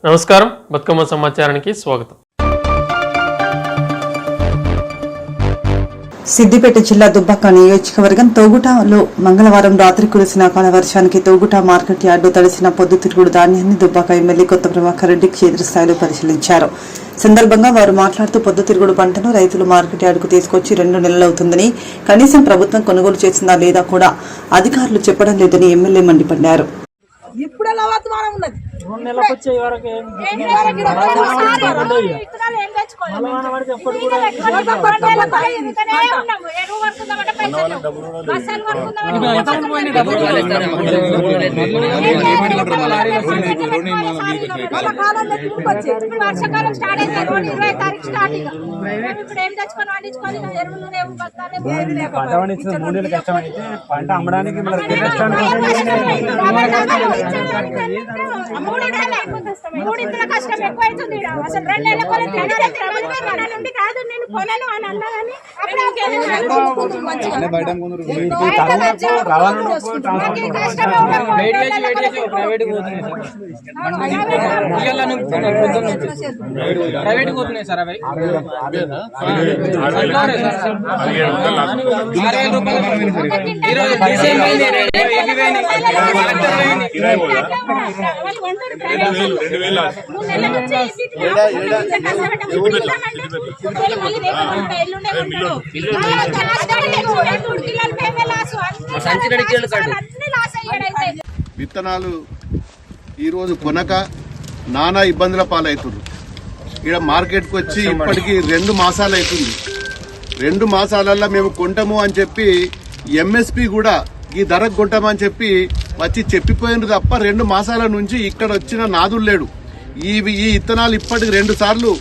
నమస్కారం, బతుకమ్మ సమాచారానికి స్వాగతం. సిద్దిపేట జిల్లా దుబ్బాక నియోజకవర్గం తోగుటలో మంగళవారం రాత్రి కురిసిన అకాల వర్షానికి తోగుట మార్కెట్ యార్డు తడిసిన పొద్దుతిరుగుడు ధాన్యాన్ని దుబ్బాక ఎమ్మెల్యే కొత్త ప్రభాకర్ రెడ్డి క్షేత్రస్థాయిలో పరిశీలించారు. సందర్భంగా వారు మాట్లాడుతూ పొద్దుతిరుగుడు పంటను రైతులు మార్కెట్ యార్డుకు తీసుకొచ్చి 2 నెలలవుతుందని, కనీసం ప్రభుత్వం కొనుగోలు చేసిందా లేదా కూడా అధికారులు చెప్పడం లేదని ఎమ్మెల్యే మండిపడ్డారు. వర్షాకాలం స్టార్ట్ అయితే 20 తారీఖు స్టార్ట్ ఇప్పుడు ఏం తెచ్చుకొని వండించుకొని పంట అమ్మడానికి మూడింతల కష్టం ఎక్కువ అవుతుంది. అసలు 2 నెలల నుండి కాదు నేను కొనను అని అన్నా కానీ ప్రైవేట్ పోతున్నాయి సార్. అవి 10 విత్తనాలు ఈరోజు కొనక నానా ఇబ్బందుల పాలవుతున్నారు. ఇక్కడ మార్కెట్కి వచ్చి ఇప్పటికీ 2 మాసాలు అవుతుంది. 2 మాసాలల్లో మేము కొంటాము అని చెప్పి ఎంఎస్పి కూడా ఈ ధరకు కొంటామని చెప్పి వచ్చి చెప్పిపోయినారు తప్ప 2 మాసాల నుంచి ఇక్కడ వచ్చిన నాదులు లేడు. ఈ విత్తనాలు ఇప్పటికి 2 సార్లు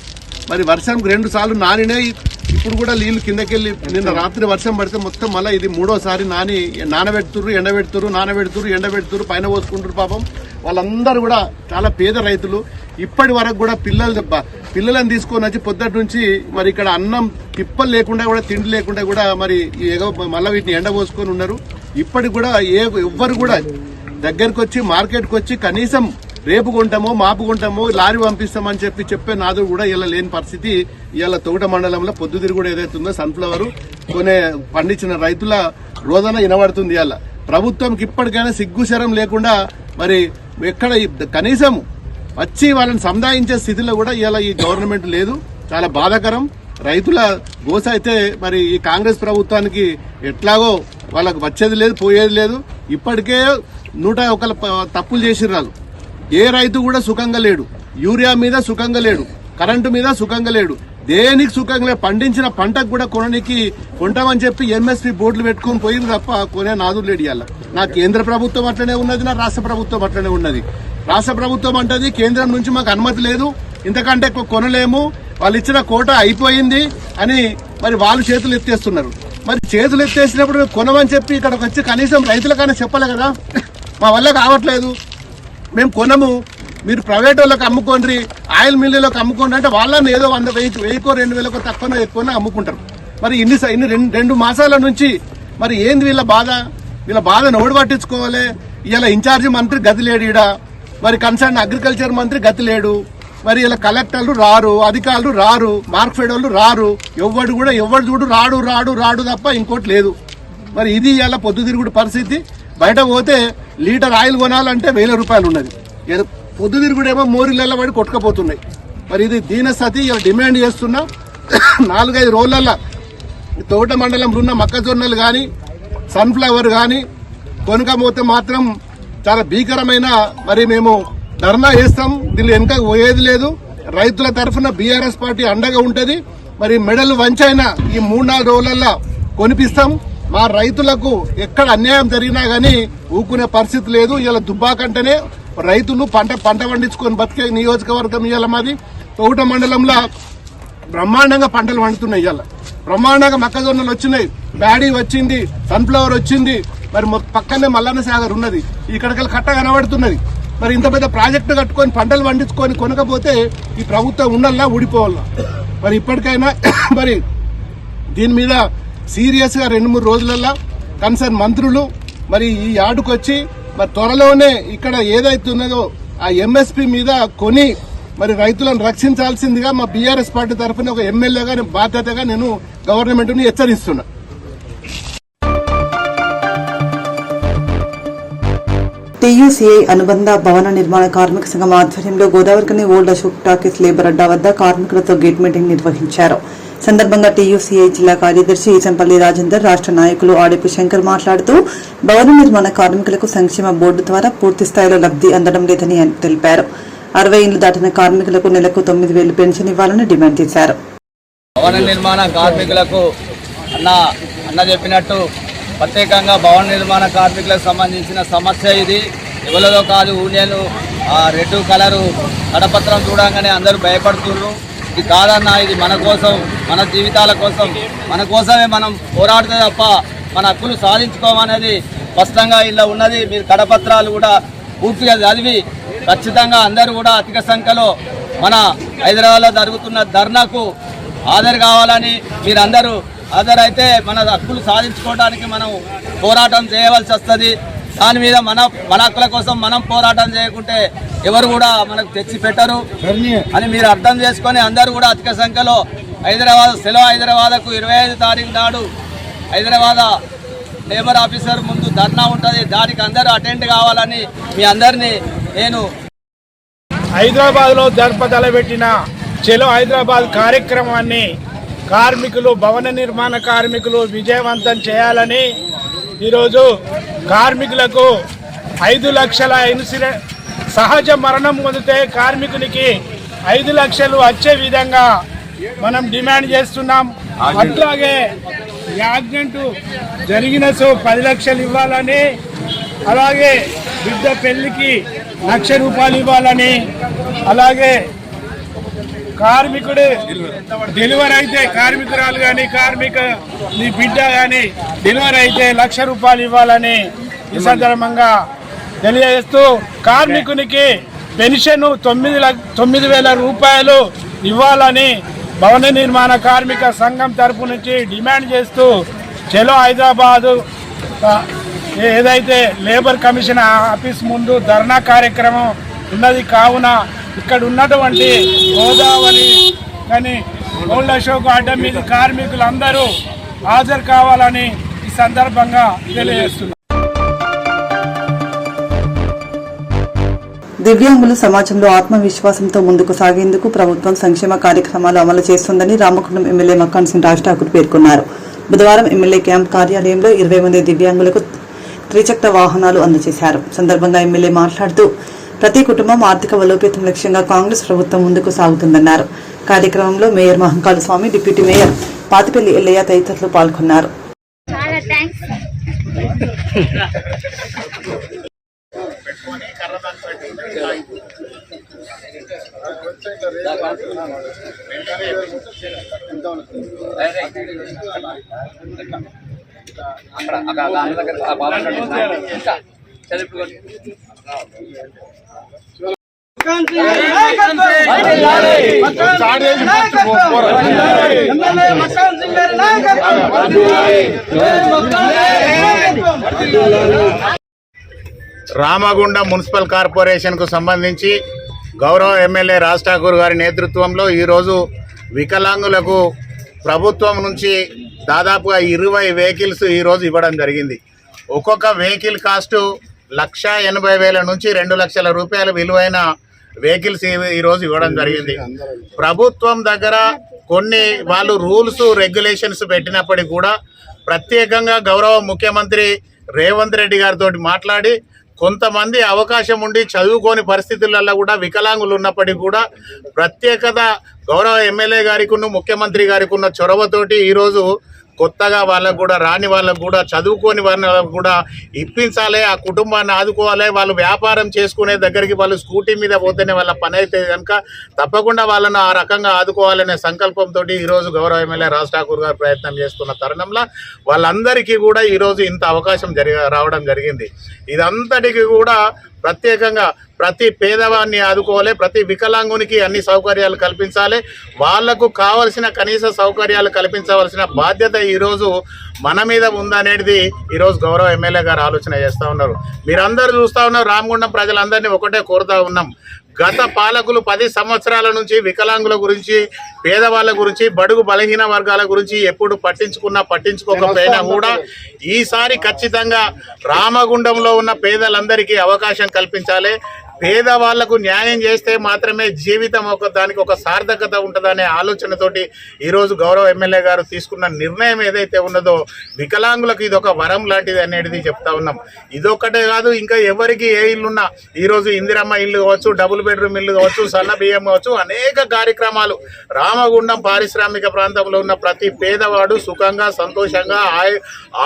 మరి వర్షంకి 2 సార్లు నానినాయి. ఇప్పుడు కూడా నీళ్లు కిందకెళ్ళి నిన్న రాత్రి వర్షం పడితే మొత్తం మళ్ళీ ఇది 3వసారి నానబెడుతుర్రు, ఎండబెడుతుర్రు, పైన పోసుకుంటారు. పాపం వాళ్ళందరూ కూడా చాలా పేద రైతులు. ఇప్పటి వరకు కూడా పిల్లలను తీసుకొని వచ్చి పొద్దుటి నుంచి మరి ఇక్కడ అన్నం తిప్పలు లేకుండా కూడా, తిండి లేకుండా కూడా మరి మళ్ళీ వీటిని ఎండబోసుకొని ఉన్నారు. ఇప్పటికి కూడా ఎవ్వరు కూడా దగ్గరకు వచ్చి మార్కెట్కి వచ్చి కనీసం రేపు కొంటామో మాపు కొంటామో లారీ పంపిస్తామని చెప్పే నాదుడు కూడా ఇలా లేని పరిస్థితి. ఇలా తోట మండలంలో పొద్దుతిరుగుడు ఏదైతుందో సన్ఫ్లవర్ పండించిన రైతుల రోజన వినబడుతుంది. ఇలా ప్రభుత్వంకి ఇప్పటికైనా సిగ్గుశరం లేకుండా మరి ఎక్కడ కనీసం వచ్చి వాళ్ళని సంధాయించే స్థితిలో కూడా ఇలా ఈ గవర్నమెంట్ లేదు. చాలా బాధాకరం. రైతుల గోస అయితే మరి ఈ కాంగ్రెస్ ప్రభుత్వానికి ఎట్లాగో వాళ్ళకు వచ్చేది లేదు, పోయేది లేదు. ఇప్పటికే 101 తప్పులు చేసిర్రు. ఏ రైతు కూడా సుఖంగా లేడు. యూరియా మీద సుఖంగా లేడు, కరెంటు మీద సుఖంగా లేడు, దేనికి సుఖంగా లేడు. పండించిన పంటకు కూడా కొంటామని చెప్పి ఎంఎస్పీ బోర్డులు పెట్టుకుని పోయింది తప్ప కొనే నాదులు లేడు. ఇవాళ నా కేంద్ర ప్రభుత్వం అట్లనే ఉన్నది, నా రాష్ట్ర ప్రభుత్వం అట్లనే ఉన్నది. రాష్ట్ర ప్రభుత్వం అంటది కేంద్రం నుంచి మాకు అనుమతి లేదు, ఇంతకంటే ఎక్కువ కొనలేము, వాళ్ళు ఇచ్చిన కోట అయిపోయింది అని మరి వాళ్ళు చేతులు ఎత్తేస్తున్నారు. మరి చేతులు ఎత్తేసినప్పుడు కొనమని చెప్పి ఇక్కడికి వచ్చి కనీసం రైతులకైనా చెప్పలే కదా. మా వల్ల కావట్లేదు, మేము కొనము, మీరు ప్రైవేట్ వాళ్ళకి అమ్ముకోండి, ఆయిల్ మిల్లులకు అమ్ముకోండి అంటే వాళ్ళని ఏదో 100,000కో 2,000కో తక్కువ ఎక్కువ అమ్ముకుంటారు. మరి ఇన్ని 2 మాసాల నుంచి మరి ఏంది వీళ్ళ బాధను ఓడి పట్టించుకోవాలి. ఇలా ఇన్ఛార్జి మంత్రి గతి లేడు, ఈడ మరి కన్సర్న్ అగ్రికల్చర్ మంత్రి గతి లేడు, మరి ఇలా కలెక్టర్లు రారు, అధికారులు రారు, మార్క్ఫెడ్ వాళ్ళు రారు, ఎవడు చూడు రాడు తప్ప ఇంకోటి లేదు. మరి ఇది ఇలా పొద్దుతిరుగుడు పరిస్థితి. బయట పోతే లీటర్ ఆయిల్ కొనాలంటే 1000 రూపాయలు ఉన్నది. పొద్దుతిరుగుడేమో మోరీలలో పడి కొట్టుకపోతున్నాయి. మరి ఇది దీనస్థితి. ఇలా డిమాండ్ చేస్తున్నా 4-5 రోజులలో తోట మండలంలో ఉన్న మొక్కజొన్నలు కానీ సన్ఫ్లవర్ కానీ కొనుకపోతే మాత్రం చాలా భీకరమైన మరి మేము ధర్నా చేస్తాం. దీన్ని వెనక పోయేది లేదు. రైతుల తరఫున బీఆర్ఎస్ పార్టీ అండగా ఉంటది. మరి మెడలు వంచైనా ఈ 3-4 రోజులలో కొనిపిస్తాం. మా రైతులకు ఎక్కడ అన్యాయం జరిగినా గానీ ఊకునే పరిస్థితి లేదు. ఇలా దుబ్బాకంటేనే రైతులు పంట పండించుకొని బతికే నియోజకవర్గం. ఇవాళ మాది తోట మండలంలో బ్రహ్మాండంగా పంటలు పండుతున్నాయి. ఇవాళ బ్రహ్మాండంగా మొక్కజొన్నలు వచ్చినాయి, ప్యాడీ వచ్చింది, సన్ఫ్లవర్ వచ్చింది. మరి పక్కనే మల్లన్న సాగర్ ఉన్నది, ఇక్కడికి కట్ట కనబడుతున్నది. మరి ఇంత పెద్ద ప్రాజెక్టు కట్టుకొని పంటలు పండించుకొని కొనకపోతే ఈ ప్రభుత్వం ఉండాలా ఊడిపోవాలా? మరి ఇప్పటికైనా మరి దీని మీద సీరియస్ గా 2-3 రోజులలో కన్సర్న్ మంత్రులు మరి ఈ యార్డుకు వచ్చి మరి త్వరలోనే ఇక్కడ ఏదైతే ఉన్నదో ఆ ఎంఎస్పీ మీద కొని మరి రైతులను రక్షించాల్సిందిగా మా బీఆర్ఎస్ పార్టీ తరఫున ఒక ఎమ్మెల్యేగా బాధ్యతగా నేను గవర్నమెంట్ ని హెచ్చరిస్తున్నా. టీయూసీఐ అనుబంధ భవన నిర్మాణ కార్మిక సంఘం ఆధ్వర్యంలో గోదావరికని ఓల్డ్ అశోక్ టాకీస్ లేబర్ అడ్డా వద్ద కార్మికులతో గేట్ మీటింగ్ నిర్వహించారు. సందర్భంగా టీయూసీఐ జిల్లా కార్యదర్శి ఈచంపల్లి రాజేందర్, రాష్ట్ర నాయకులు ఆడిపు శంకర్ మాట్లాడుతూ భవన నిర్మాణ కార్మికులకు సంక్షేమ బోర్డు ద్వారా పూర్తి స్థాయిలో లబ్ధి అందడం లేదని తెలిపారు. 60 ఏళ్లు దాటిన కార్మికులకు నెలకు 9,000 పెన్షన్ ఇవ్వాలని డిమాండ్ చేశారు. భవన నిర్మాణ కార్మికులకు అన్న చెప్పినట్టు ప్రత్యేకంగా భవన నిర్మాణ కార్మికులకు సంబంధించిన సమస్య ఇది. ఎవరిదో కాదు, యూనియన్లు రెడ్ కలరు కడపత్రం చూడంగానే అందరూ భయపడుతున్నారు. ఇది కాదన్నా, ఇది మన కోసం, మన జీవితాల కోసం, మన కోసమే మనం పోరాడితే తప్ప మన హక్కులు సాధించుకోమనేది స్పష్టంగా ఇలా ఉన్నది. మీరు కడపత్రాలు కూడా పూర్తిగా చదివి ఖచ్చితంగా అందరూ కూడా అధిక సంఖ్యలో మన హైదరాబాద్లో జరుగుతున్న ధర్నాకు హాజరు కావాలని, మీరందరూ హాజరైతే మన హక్కులు సాధించుకోవడానికి మనం పోరాటం చేయవలసి వస్తుంది. దాని మీద మన హక్కుల కోసం మనం పోరాటం చేయకుంటే ఎవరు కూడా మనకు తెచ్చి పెట్టరు అని మీరు అర్థం చేసుకొని అందరూ కూడా అధిక సంఖ్యలో హైదరాబాద్కు 25 తారీఖు నాడు హైదరాబాద్ లేబర్ ఆఫీసర్ ముందు ధర్నా ఉంటుంది. దానికి అందరూ అటెండ్ కావాలని మీ అందరినీ నేను హైదరాబాద్లో జరపదలబెట్టిన చెలో హైదరాబాద్ కార్యక్రమాన్ని కార్మికులు, భవన నిర్మాణ కార్మికులు విజయవంతం చేయాలని ఈరోజు కార్మికులకు 5 లక్షల ఇన్సూరెన్స్, సహజ మరణం పొందితే కార్మికునికి 5 లక్షలు వచ్చే విధంగా మనం డిమాండ్ చేస్తున్నాం. అట్లాగే యాక్సిడెంట్ జరిగిన 10 లక్షలు ఇవ్వాలని, అలాగే బిడ్డ పెళ్లికి 1,00,000 రూపాయలు ఇవ్వాలని, అలాగే కార్మికుడు డెలివరీ అయితే కార్మికురాలు కానీ నీ బిడ్డ కానీ డెలివరీ అయితే 1,00,000 రూపాయలు ఇవ్వాలని ఈ సందర్భంగా తెలియజేస్తూ, కార్మికునికి పెన్షన్ 9,000 రూపాయలు ఇవ్వాలని భవన నిర్మాణ కార్మిక సంఘం తరపు నుంచి డిమాండ్ చేస్తూ చలో హైదరాబాదు ఏదైతే లేబర్ కమిషన్ ఆఫీస్ ముందు ధర్నా కార్యక్రమం ఉన్నది. కావున ఇక్కడ ఉన్నటువంటి గోదావరి కానీ ఓల్డ్ అశోక్ అడ్డా మీద కార్మికులందరూ హాజరు కావాలని ఈ సందర్భంగా తెలియజేస్తున్నారు. దివ్యాంగులు సమాజంలో ఆత్మవిశ్వాసంతో ముందుకు సాగేందుకు ప్రభుత్వం సంక్షేమ కార్యక్రమాలు అమలు చేస్తుందని రామగుండం ఎమ్మెల్యే మక్కాన్ సింగ్ రాజ్ ఠాకూర్ పేర్కొన్నారు. బుధవారం ఎమ్మెల్యే క్యాంప్ కార్యాలయంలో 20 మంది దివ్యాంగులకు త్రిచక్ర వాహనాలు అందజేశారు. సందర్భంగా ఎమ్మెల్యే మాట్లాడుతూ ప్రతి కుటుంబం ఆర్థిక బలోపేతం లక్ష్యంగా కాంగ్రెస్ ప్రభుత్వం ముందుకు సాగుతుందన్నారు. కార్యక్రమంలో మేయర్ మహంకాళ స్వామి, డిప్యూటీ మేయర్ పాతిపల్లి ఎల్లయ్య తదితరులు పాల్గొన్నారు. రామగుండం మున్సిపల్ కార్పొరేషన్కు సంబంధించి గౌరవ ఎమ్మెల్యే రాజ్ ఠాకూర్ గారి నేతృత్వంలో ఈరోజు వికలాంగులకు ప్రభుత్వం నుంచి దాదాపుగా 20 వెహికల్స్ ఈరోజు ఇవ్వడం జరిగింది. ఒక్కొక్క వెహికల్ కాస్టు 1,80,000 నుంచి 2 లక్షల రూపాయల విలువైన వెహికల్స్ ఈరోజు ఇవ్వడం జరిగింది. ప్రభుత్వం దగ్గర కొన్ని వాళ్ళు రూల్స్ రెగ్యులేషన్స్ పెట్టినప్పటికీ కూడా ప్రత్యేకంగా గౌరవ ముఖ్యమంత్రి రేవంత్ రెడ్డి గారితో మాట్లాడి కొంతమంది అవకాశం ఉండి చదువుకోని పరిస్థితులలో కూడా వికలాంగులు ఉన్నప్పటికీ కూడా ప్రత్యేకత గౌరవ ఎమ్మెల్యే గారికి ఉన్న ముఖ్యమంత్రి గారికి ఉన్న చొరవతోటి ఈరోజు కొత్తగా వాళ్ళకు కూడా రాని వాళ్ళకు కూడా చదువుకోని వాళ్ళకు కూడా ఇప్పించాలి, ఆ కుటుంబాన్ని ఆదుకోవాలి. వాళ్ళు వ్యాపారం చేసుకునే దగ్గరికి వాళ్ళు స్కూటీ మీద పోతేనే వాళ్ళ పని అయితే కనుక తప్పకుండా వాళ్ళను ఆ రకంగా ఆదుకోవాలనే సంకల్పంతో ఈరోజు గౌరవ ఎమ్మెల్యే రాజ్ ఠాకూర్ గారు ప్రయత్నం చేస్తున్న తరుణంలో వాళ్ళందరికీ కూడా ఈరోజు ఇంత అవకాశం రావడం జరిగింది. ఇదంతటికి కూడా ప్రత్యేకంగా ప్రతి పేదవాన్ని ఆదుకోవాలి, ప్రతి వికలాంగునికి అన్ని సౌకర్యాలు కల్పించాలి, వాళ్లకు కావలసిన కనీస సౌకర్యాలు కల్పించవలసిన బాధ్యత ఈరోజు మన మీద ఉందనేది ఈరోజు గౌరవ ఎమ్మెల్యే గారు ఆలోచన చేస్తూ ఉన్నారు. మీరందరూ చూస్తూ ఉన్నారు, రామగుండం ప్రజలందరినీ ఒకటే కోరుతూ ఉన్నాం, గత పాలకులు 10 సంవత్సరాల నుంచి వికలాంగుల గురించి, పేదవాళ్ళ గురించి, బడుగు బలహీన వర్గాల గురించి ఎప్పుడు పట్టించుకోకపోయినా కూడా ఈసారి ఖచ్చితంగా రామగుండంలో ఉన్న పేదలందరికీ అవకాశం కల్పించాలి. పేదవాళ్లకు న్యాయం చేస్తే మాత్రమే జీవితం దానికి ఒక సార్థకత ఉంటుందనే ఆలోచనతోటి ఈరోజు గౌరవ ఎమ్మెల్యే గారు తీసుకున్న నిర్ణయం ఏదైతే ఉన్నదో వికలాంగులకు ఇది ఒక వరం లాంటిది అనేది చెప్తా ఉన్నాం. ఇదొక్కటే కాదు, ఇంకా ఎవరికి ఏ ఇల్లున్నా ఈరోజు ఇందిరమ్మ ఇల్లు కావచ్చు, డబుల్ బెడ్రూమ్ ఇల్లు కావచ్చు, సన్న బియ్యం కావచ్చు, అనేక కార్యక్రమాలు రామగుండం పారిశ్రామిక ప్రాంతంలో ఉన్న ప్రతి పేదవాడు సుఖంగా, సంతోషంగా,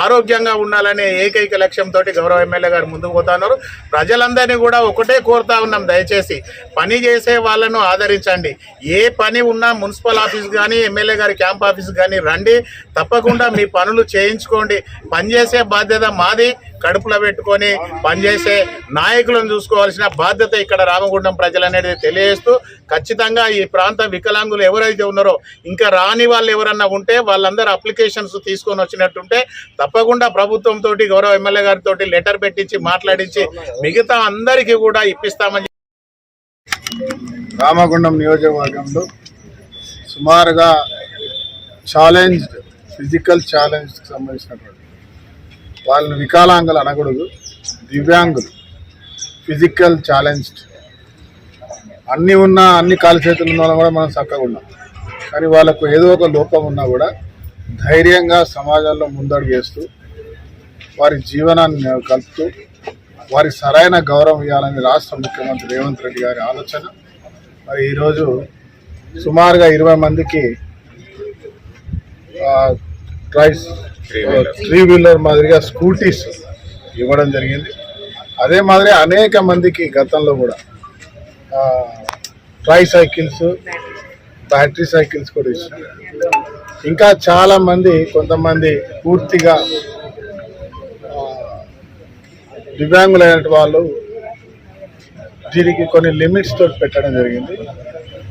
ఆరోగ్యంగా ఉండాలనే ఏకైక లక్ష్యంతో గౌరవ ఎమ్మెల్యే గారు ముందుకు పోతున్నారు. ప్రజలందరినీ కూడా ఒకటే కోరుతా ఉన్నాం, దయచేసి పని చేసే వాళ్ళను ఆదరించండి. ఏ పని ఉన్నా మున్సిపల్ ఆఫీస్ కానీ, ఎమ్మెల్యే గారి క్యాంప్ ఆఫీస్ కానీ రండి, తప్పకుండా మీ పనులు చేయించుకోండి. పనిచేసే బాధ్యత మాది. కడుపులో పెట్టుకొని పనిచేసే నాయకులను చూసుకోవాల్సిన బాధ్యత ఇక్కడ రామగుండం ప్రజలనేది తెలియజేస్తూ, ఖచ్చితంగా ఈ ప్రాంత వికలాంగులు ఎవరైతే ఉన్నారో ఇంకా రాని వాళ్ళు ఎవరన్నా ఉంటే వాళ్ళందరూ అప్లికేషన్స్ తీసుకొని వచ్చినట్టుంటే తప్పకుండా ప్రభుత్వంతో, గౌరవ ఎమ్మెల్యే గారితో లెటర్ పెట్టించి మాట్లాడించి మిగతా అందరికీ కూడా ఇప్పిస్తామని. రామగుండం నియోజకవర్గంలో సుమారుగా ఫిజికల్ ఛాలెంజ్కి సంబంధించినటువంటి వాళ్ళని వికలాంగులు అనకూడదు, దివ్యాంగులు, ఫిజికల్ ఛాలెంజ్డ్, అన్ని కాలు చేతులు ఉన్న వాళ్ళని కూడా మనం చక్కగా ఉన్నాం. కానీ వాళ్ళకు ఏదో ఒక లోపం ఉన్నా కూడా ధైర్యంగా సమాజంలో ముందడుగు వేస్తూ వారి జీవనాన్ని కలుపుతూ వారికి సరైన గౌరవం ఇవ్వాలని రాష్ట్ర ముఖ్యమంత్రి రేవంత్ రెడ్డి గారి ఆలోచన. మరి ఈరోజు సుమారుగా 20 మందికి త్రీ వీలర్ మాదిరిగా స్కూటీస్ ఇవ్వడం జరిగింది. అదే మాదిరి అనేక మందికి గతంలో కూడా ట్రై సైకిల్స్, బ్యాటరీ సైకిల్స్ కూడా ఇచ్చారు. ఇంకా చాలామంది, కొంతమంది పూర్తిగా దివ్యాంగులైన వాళ్ళు దీనికి కొన్ని లిమిట్స్ తోటి పెట్టడం జరిగింది.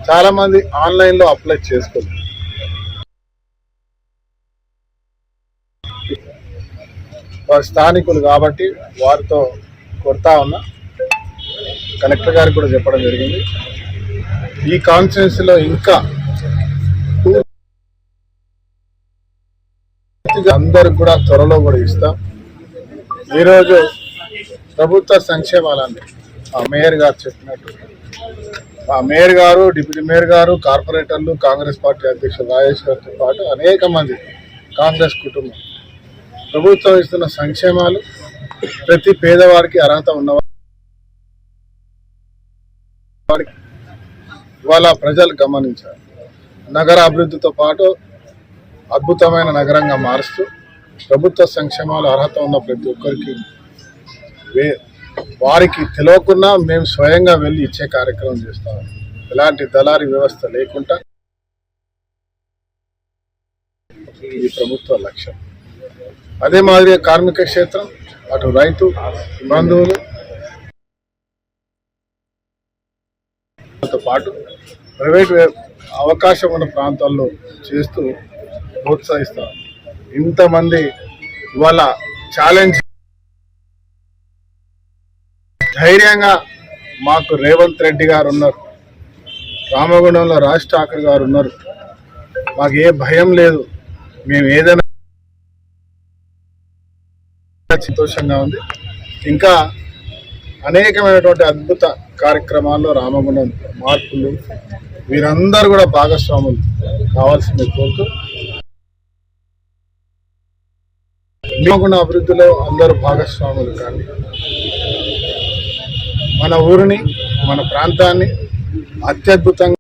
చాలామంది ఆన్లైన్లో అప్లై చేసుకోలేదు. వారు స్థానికులు కాబట్టి వారితో కొడతా ఉన్నా. కలెక్టర్ గారికి కూడా చెప్పడం జరిగింది. ఈ కాన్స్టిట్యున్సీలో ఇంకా అందరికి కూడా త్వరలో కూడా ఇస్తాం. ఈరోజు ప్రభుత్వ సంక్షేమాలన్నీ ఆ మేయర్ గారు చెప్పినట్టు, ఆ మేయర్ గారు, డిప్యూటీ మేయర్ గారు, కార్పొరేటర్లు, కాంగ్రెస్ పార్టీ అధ్యక్షుడు రాజేష్ గారితో పాటు అనేక మంది కాంగ్రెస్ కుటుంబం ప్రభుత్వం ఇస్తున్న సంక్షేమాలు ప్రతి పేదవాడికి అర్హత ఉన్నవాడికి ఇవాళ ప్రజలు గమనించారు. నగర అభివృద్ధితో పాటు అద్భుతమైన నగరంగా మారుస్తూ ప్రభుత్వ సంక్షేమాలు అర్హత ఉన్న ప్రతి ఒక్కరికి వారికి తెలియకుండా మేము స్వయంగా వెళ్ళి ఇచ్చే కార్యక్రమం చేస్తాం. ఎలాంటి దళారీ వ్యవస్థ లేకుండా ఈ ప్రభుత్వ లక్ష్యం. అదే మాదిరిగా కార్మిక క్షేత్రం, అటు రైతు బంధువులు పాటు ప్రైవేట్ అవకాశం ఉన్న ప్రాంతాల్లో చేస్తూ ప్రోత్సహిస్తాం. ఇంతమంది ఇవాళ ఛాలెంజ్ ధైర్యంగా మాకు రేవంత్ రెడ్డి గారు ఉన్నారు, రామగుండంలో రాజ్ ఠాకూర్ గారు ఉన్నారు, మాకు ఏ భయం లేదు, మేము ఏదైనా సంతోషంగా ఉంది. ఇంకా అనేకమైనటువంటి అద్భుత కార్యక్రమాల్లో రామగుండం మార్పులు వీరందరూ కూడా భాగస్వాములు కావాల్సింది కోరుతూ రామగుండం అభివృద్ధిలో అందరూ భాగస్వాములు కానీ మన ఊరిని, మన ప్రాంతాన్ని అత్యద్భుతంగా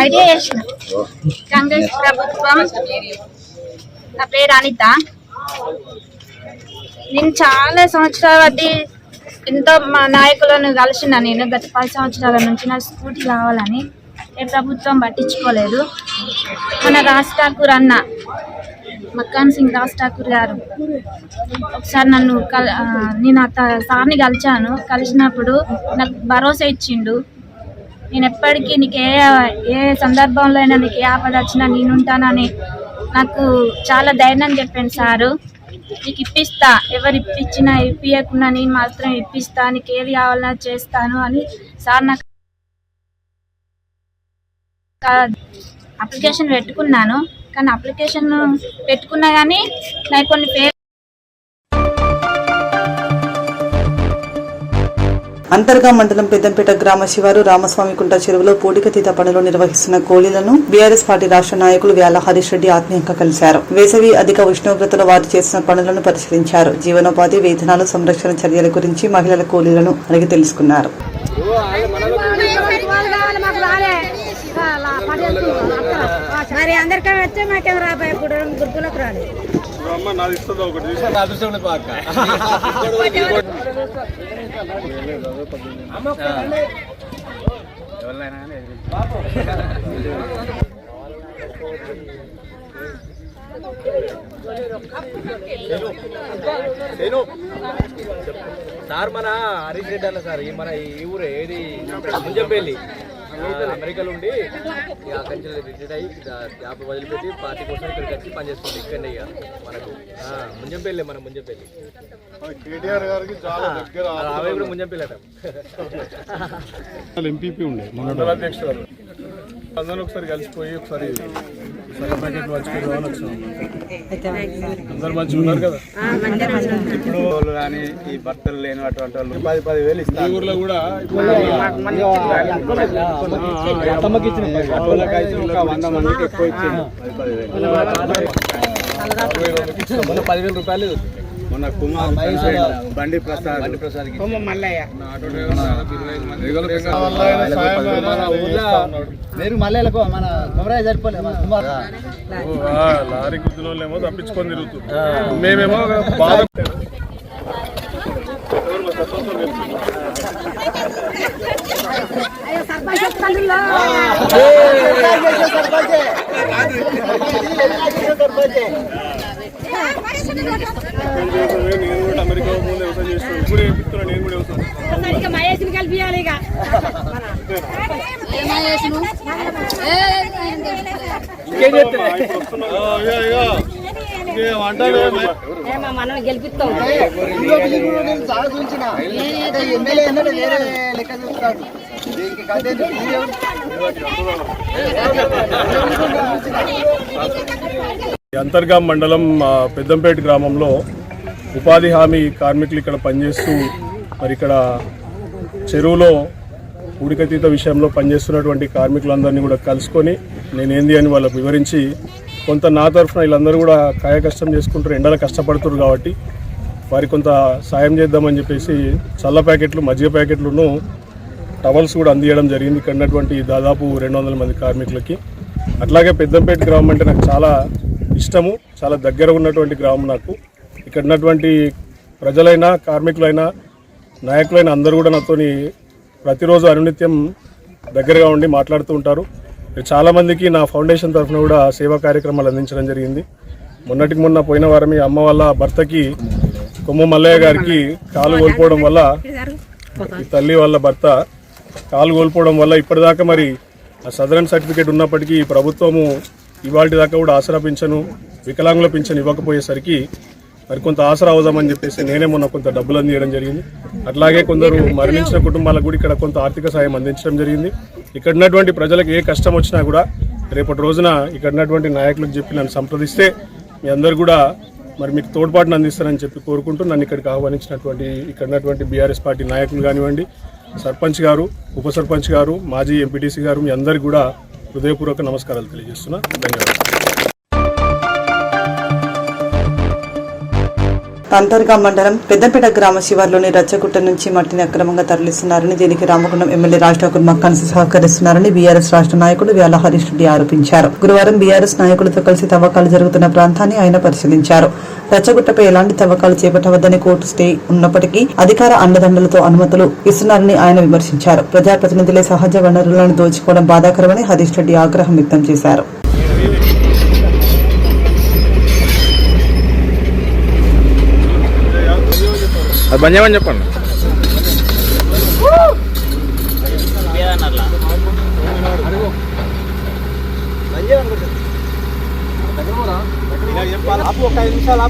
ఐడియా చేసిన కాంగ్రెస్ ప్రభుత్వం. నా పేరు అనిత. నేను చాలా సంవత్సరాల బట్టి ఎంతో మా నాయకులను కలిసిన. నేను గత 10 సంవత్సరాల నుంచి నా స్కూటీ కావాలని ఏ ప్రభుత్వం పట్టించుకోలేదు. మన రాజ్ ఠాకూర్ అన్న, మక్కాన్ సింగ్ రాజ్ ఠాకూర్ గారు ఒకసారి నేను సార్ని కలిసినప్పుడు నాకు భరోసా ఇచ్చిండు. నేను ఎప్పటికీ నీకు ఏ సందర్భంలో అయినా నీకు ఏ ఆపద వచ్చినా నేనుంటానని నాకు చాలా ధైర్యం చెప్పాను సారు. నీకు ఇప్పిస్తా, ఎవరు ఇప్పించినా ఇప్పియకున్నా నేను మాత్రం ఇప్పిస్తా, నీకు ఏది కావాలన్నా చేస్తాను అని సార్ నాకు అప్లికేషన్ పెట్టుకున్నాను. కానీ అప్లికేషన్ పెట్టుకున్నా కానీ నాకు కొన్ని అంతర్గా మండలం పెద్దంపేట గ్రామ శివారు రామస్వామికుంట చెరువులో పూడికతీత పనులు నిర్వహిస్తున్న కూలీలను బీఆర్ఎస్ పార్టీ రాష్ట్ర నాయకులు వ్యాల హరీష్ రెడ్డి ఆత్మీయంగా కలిశారు. వేసవి అధిక ఉష్ణోగ్రతలో వారు చేస్తున్న పనులను పరిశీలించారు. జీవనోపాధి, వేతనాలు, సంరక్షణ చర్యల గురించి మహిళల కూలీలను అడిగి తెలుసుకున్నారు. మరి అందరికీ వచ్చే మాకేం రాబోయే గుర్తులకు రాలేదు. సార్ మన హరీష్ రెడ్డి అన్న సార్ మన ఈ ఊరే ఏది ముంజంపల్లి అమెరికాలో ఉండి అక్కడి నుంచి రిటైర్ అయ్యి జాబ్ వదిలిపెట్టి పార్టీ కోసం ఇక్కడికి వచ్చి పనిచేస్తుంది. ఇక్కడనే ఇక మనకు ముంజంపల్లి మన ముంజంపల్లి కేటీఆర్ గారికి చాలా దగ్గర ఆమె కూడా ముంజంపల్లి అట. ఎంపీపీ ఉండే మండల అధ్యక్షుడు అందరూ ఒకసారి కలిసిపోయి ఒకసారి ప్యాకెట్ పంచుకుందామని వచ్చినాం. అందరు మంచిగా ఉన్నారు కదా. ఇప్పుడు వాళ్ళు కానీ ఈ భర్తలు లేనటువంటి వాళ్ళు 10,000 ఇస్తారు. ఈ ఊర్లో కూడా 100 మందికి ఎక్కువ ఇచ్చింది. 10,000 రూపాయలు మొన్న కుమార్ బండి ప్రసాద్ మీరు మల్లెలకు మన కొమరాయి సరిపోలేదు. లారీ గుద్దులోనేమో తప్పించుకొని తిరుగుతుంది, మేమేమో బాధ. నేను కూడా అమెరికా ముందు వ్యవసాయం చేస్తాను, ఇప్పుడు ఏమిస్తున్నా నేను కూడా వ్యవసాయం. కలిపియాలి ఇక మనం గెలిపిస్తాం. అంతర్గా మండలం పెద్దంపేట గ్రామంలో ఉపాధి హామీ కార్మికులు ఇక్కడ పనిచేస్తూ మరి ఇక్కడ చెరువులో ఉడికతీత విషయంలో పనిచేస్తున్నటువంటి కార్మికులందరినీ కూడా కలుసుకొని నేనేంది అని వాళ్ళకు వివరించి కొంత నా తరఫున వీళ్ళందరూ కూడా కాయ కష్టం చేసుకుంటారు, ఎండలో కష్టపడుతున్నారు కాబట్టి వారికి కొంత సాయం చేద్దామని చెప్పేసి చల్ల ప్యాకెట్లు, మజ్జిగ ప్యాకెట్లను, టవల్స్ కూడా అందించడం జరిగింది ఇక్కడ ఉన్నటువంటి దాదాపు 200 మంది కార్మికులకి. అట్లాగే పెద్దంపేట గ్రామం అంటే నాకు చాలా ఇష్టము, చాలా దగ్గర ఉన్నటువంటి గ్రామం నాకు. ఇక్కడ ఉన్నటువంటి ప్రజలైనా, కార్మికులైనా, నాయకులైన అందరూ కూడా నాతోని ప్రతిరోజు అనునిత్యం దగ్గరగా ఉండి మాట్లాడుతూ ఉంటారు. చాలామందికి నా ఫౌండేషన్ తరఫున కూడా సేవా కార్యక్రమాలు అందించడం జరిగింది. మొన్నటికి మొన్న పోయిన వారమే అమ్మ వాళ్ళ భర్తకి, కొమ్మ మల్లయ్య గారికి కాలు కోల్పోవడం వల్ల, ఈ తల్లి వాళ్ళ భర్త కాలు కోల్పోవడం వల్ల ఇప్పటిదాకా మరి ఆ సదరన్ సర్టిఫికేట్ ఉన్నప్పటికీ ప్రభుత్వము ఇవాళ దాకా కూడా ఆసరా పింఛను, వికలాంగుల పింఛను ఇవ్వకపోయేసరికి మరి కొంత ఆసరా అవుదామని చెప్పేసి నేనే మొన్న కొంత డబ్బులు అందించడం జరిగింది. అట్లాగే కొందరు మరణించిన కుటుంబాలకు కూడా ఇక్కడ కొంత ఆర్థిక సాయం అందించడం జరిగింది. ఇక్కడ ఉన్నటువంటి ప్రజలకు ఏ కష్టం వచ్చినా కూడా రేపటి రోజున ఇక్కడ ఉన్నటువంటి నాయకులకు చెప్పి నన్ను సంప్రదిస్తే మీ అందరు కూడా మరి మీకు తోడ్పాటును అందిస్తారని చెప్పి కోరుకుంటూ నన్ను ఇక్కడికి ఆహ్వానించినటువంటి ఇక్కడ ఉన్నటువంటి బీఆర్ఎస్ పార్టీ నాయకులు కానివ్వండి, సర్పంచ్ గారు, ఉప సర్పంచ్ గారు, మాజీ ఎంపీటీసీ గారు, మీ అందరికీ కూడా హృదయపూర్వక నమస్కారాలు తెలియజేస్తున్నా. ధన్యవాదాలు. అంతర్గా మండలం పెద్దపేట గ్రామ శివార్లోని రచ్చగుట్ట నుంచి మట్టిని అక్రమంగా తరలిస్తున్నారని, దీనికి రామగుండం ఎమ్మెల్యే రాజ్ ఠాకూర్ మక్కాన్స్ సహకరిస్తున్నారని బీఆర్ఎస్ రాష్ట్ర నాయకుడు వ్యాల హరీష్ రెడ్డి ఆరోపించారు. గురువారం బీఆర్ఎస్ నాయకులతో కలిసి తవ్వకాలు జరుగుతున్న ప్రాంతాన్ని ఆయన పరిశీలించారు. రచ్చగుట్టపై ఎలాంటి తవ్వకాలు చేపట్టవద్దని కోర్టు స్టే ఉన్నప్పటికీ అధికార అండదండలతో అనుమతులు ఇస్తున్నారని ఆయన విమర్శించారు. ప్రజాప్రతినిధులే సహజ వనరులను దోచుకోవడం బాధాకరమని హరీష్ రెడ్డి ఆగ్రహం వ్యక్తం చేశారు. అది బంద్ చేయమని చెప్పండి. ఒక 5 నిమిషాలు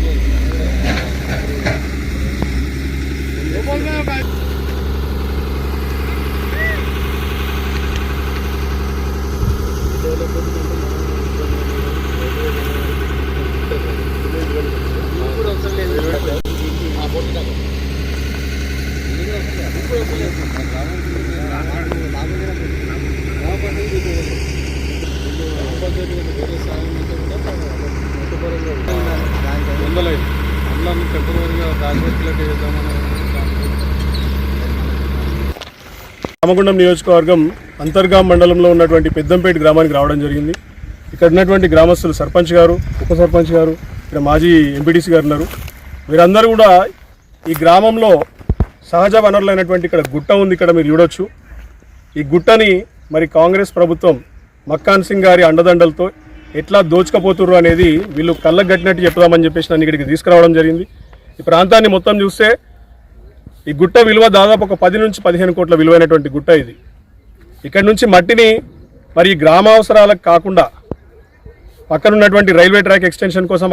రామగుండం నియోజకవర్గం అంతర్గాం మండలంలో ఉన్నటువంటి పెద్దంపేట గ్రామానికి రావడం జరిగింది. ఇక్కడ ఉన్నటువంటి గ్రామస్తులు సర్పంచ్ గారు, ఉప సర్పంచ్ గారు, ఇక్కడ మాజీ ఎంపీటీసీ గారు ఉన్నారు. వీరందరూ కూడా ఈ గ్రామంలో సహజ వనరులైనటువంటి ఇక్కడ గుట్ట ఉంది, ఇక్కడ మీరు చూడొచ్చు. ఈ గుట్టని మరి కాంగ్రెస్ ప్రభుత్వం మక్కాన్ సింగ్ గారి అండదండలతో ఎట్లా దోచుకపోతుర్రు అనేది వీళ్ళు కళ్ళకు కట్టినట్టు చెప్తామని చెప్పేసి నన్ను ఇక్కడికి తీసుకురావడం జరిగింది. ఈ ప్రాంతాన్ని మొత్తం చూస్తే ఈ గుట్ట విలువ దాదాపు ఒక 10 నుంచి 15 కోట్ల విలువైనటువంటి గుట్ట ఇది. ఇక్కడ నుంచి మట్టిని మరి గ్రామావసరాలకు కాకుండా పక్కన ఉన్నటువంటి రైల్వే ట్రాక్ ఎక్స్టెన్షన్ కోసం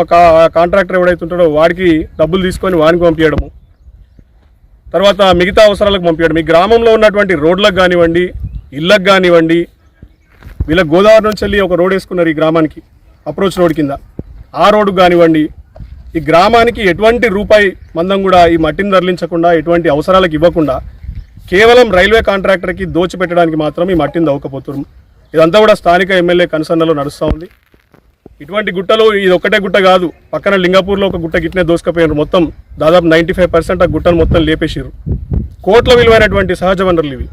కాంట్రాక్టర్ ఎవడైతే ఉంటాడో వాడికి డబ్బులు తీసుకొని వానికి పంపించడము, తర్వాత మిగతా అవసరాలకు పంపించడం. ఈ గ్రామంలో ఉన్నటువంటి రోడ్లకు కానివ్వండి, ఇళ్ళకు కానివ్వండి, వీళ్ళ గోదావరి నుంచి వెళ్ళి ఒక రోడ్ వేసుకున్నారు ఈ గ్రామానికి, అప్రోచ్ రోడ్ కింద. ఆ రోడ్డు కానివ్వండి, ఈ గ్రామానికి ఎటువంటి రూపాయి మందం కూడా ఈ మట్టిని తరలించకుండా, ఎటువంటి అవసరాలకు ఇవ్వకుండా కేవలం రైల్వే కాంట్రాక్టర్కి దోచిపెట్టడానికి మాత్రం ఈ మట్టిని దవ్వకపోతున్నారు. ఇదంతా కూడా స్థానిక ఎమ్మెల్యే కన్సర్న్లో నడుస్తూ ఉంది. ఇటువంటి గుట్టలు ఇది ఒక్కటే గుట్ట కాదు, పక్కన లింగాపూర్లో ఒక గుట్ట గిట్నే దోసుకపోయినారు. మొత్తం దాదాపు 95% ఆ గుట్టను మొత్తం లేపేసారు. కోట్ల విలువైనటువంటి సహజ వనరులు ఇవి.